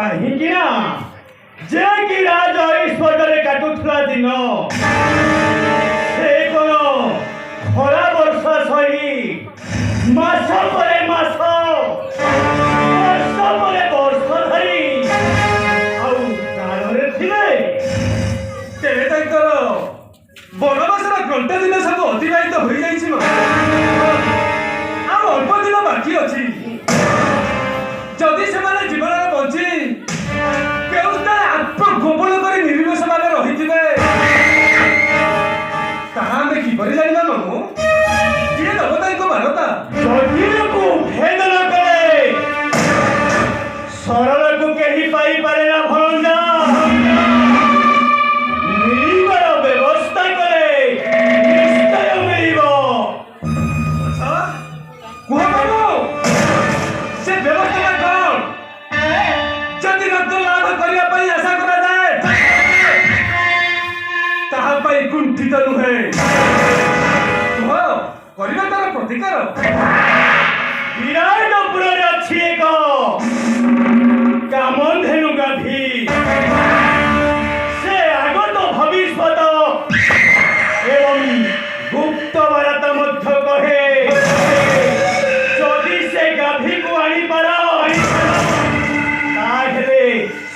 कहीं ना जे कि राज ऐश्वर्य काटुला दिन से कोन खरा वर्षा सही मास परे मास वर्ष परे वर्ष धरी आउे थे तेरे तर बनवासर घंटे दिन सब अतिबाहित हो अल्प दिन बाकी अच्छी जदि से जीवन बंची आत्मगोपन कर निर्विष भाव रही किपर जाना मामू किए देवता को मानता जटिल को भेद न करे सरल को कहीं पाई पारे ना भंजा मिलबार व्यवस्था करे निश्चय मिल कह बाबू से व्यवस्था कौन जदि रक्त लाभ करने आशा करा जाए ताहापाई कुंठित नुहे तार प्रतिकार विराटपुर अच्छी एक कामधेनु गाधी से आगत भविष्य एवं गुप्त वार्ता मध्य कहे जदि से गाधी को आनीपार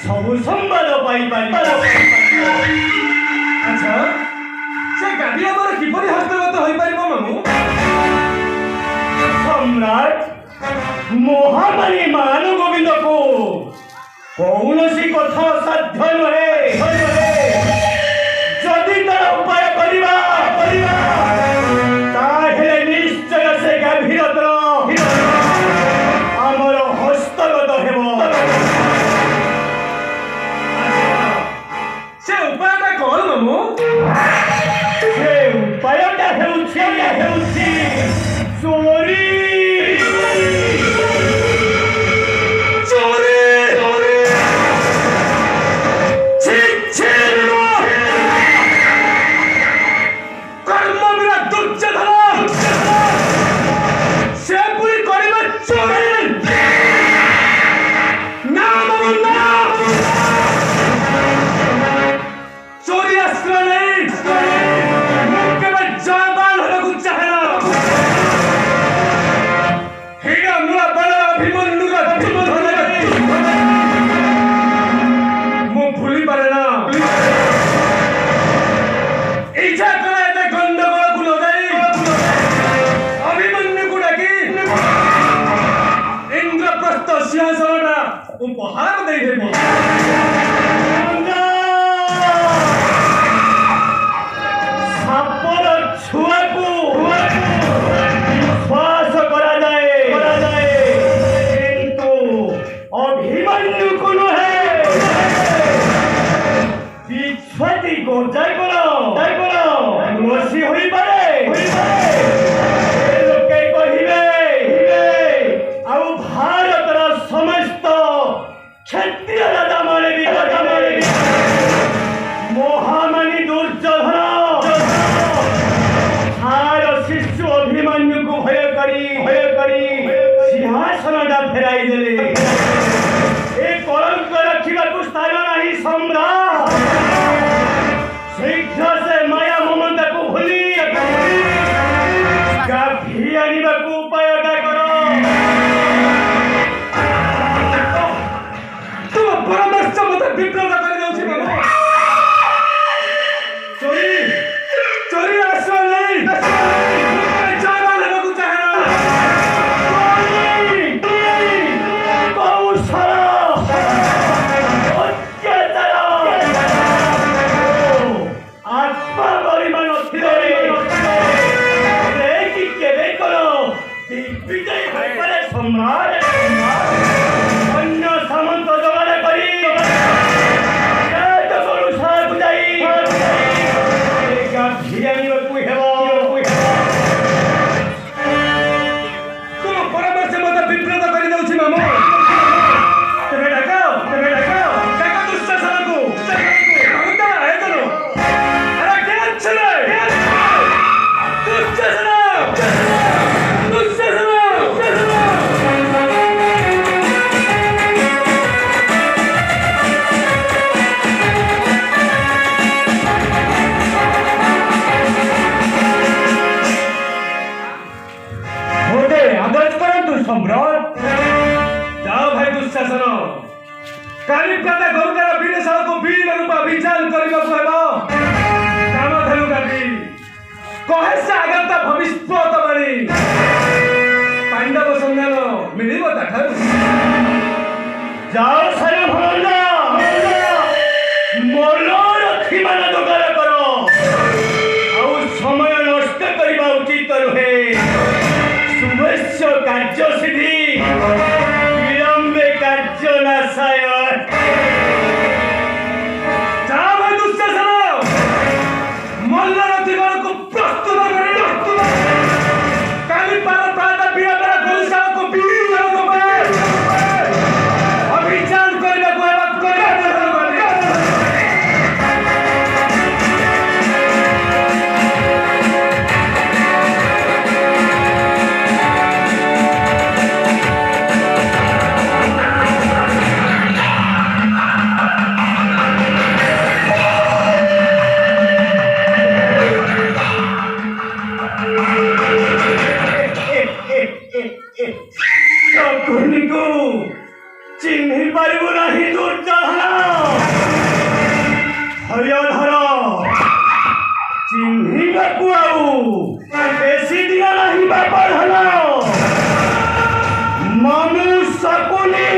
सबु संवाद पाई अच्छा से गादी आमर किपरि हस्तगत होई परिबो मामू सम्राट महामानी मान गोविंद को कौनसी कथा साध्य नहे जदि तार उपाय करिबा ताहेले निश्चय से गाभीरतर आमर हस्तगत हेबो से उपायटा कौन मामू से उपायटा हेउछि चोरी उपहार दे सापर छुआ को विश्वास करा जाए किंतु अभिमन्यु को नुहे विश्वासी को जय करो तुलसी होई पारे लोके कहिबे आउ भारतर समस्त क्षत्रिय राजा माने भी महामानी दुर्योधन हार शिशु अभिमन्यु को भय करी सिंहासन फेराई देले ए कलंक रखा स्थान नहीं सम्राट शीघ्र से माया ममता को भूली गाभी आने को उपाय करो परामर्श मत विप्लव कर दउछि मामू चोरी आसो नहीं जाना लेबा को चाहेना कौशल अत्याचार ଭବିଷ୍ୟତବାଣୀ ପାଣ୍ଡବ ସନ୍ଧାନ ମିଳିବ ତାଠାରୁ। ଯାଅ ସାର ଭଣଞ୍ଜ, ମନୋରଥୀମାନ ଯୋଗାଡ଼ କର। ଆଉ ସମୟ ନଷ୍ଟ କରିବା ଉଚିତ ନୁହେଁ। ଶୁଭେଚ୍ଛ କାର୍ଯ୍ୟ ସିଦ୍ଧି, ବିଳମ୍ବେ କାର୍ଯ୍ୟ ନାଶାୟ। ଯାଅ ଭାଇ ଦୁଃଶାସନ, ମଲ୍ଲରଥୀମାନଙ୍କୁ ପ୍ରସ୍ତୁତ କରି କାଲି ପାର ପ୍ରାତ ବିଳମ୍ବରେ ଗୌଶାଳାକୁ ବିଳମ୍ବ ଅଭିଯାନ କରିବାକୁ ହେବ। ଶକୁନିକୁ ଚିହ୍ନି ପାରିବୁ ନାହିଁ ଦୁର୍ଯୋଧନ। ହରିଧର ଚିହ୍ନିବାକୁ ଆଉ ବେଶୀ ଦିନ ନାହିଁ ବାପଧନ। ମନୁ ଶକୁନି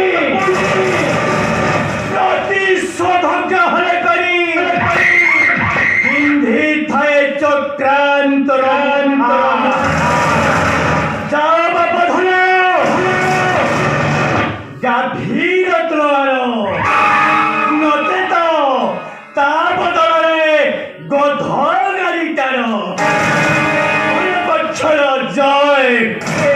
ପ୍ରତିଶୋଧ ଗ୍ରହଣ କରି ପିନ୍ଧିଥାଏ ଚକ୍ରାନ୍ତର। ଯାଅ ବାପଧନ, ଗାଭୀର ତ୍ରାଣ, ନଚେତ ତା ବଦଳରେ ଗଧ ଗାଡ଼ି ଟାଣ। ପକ୍ଷର ଜୟ।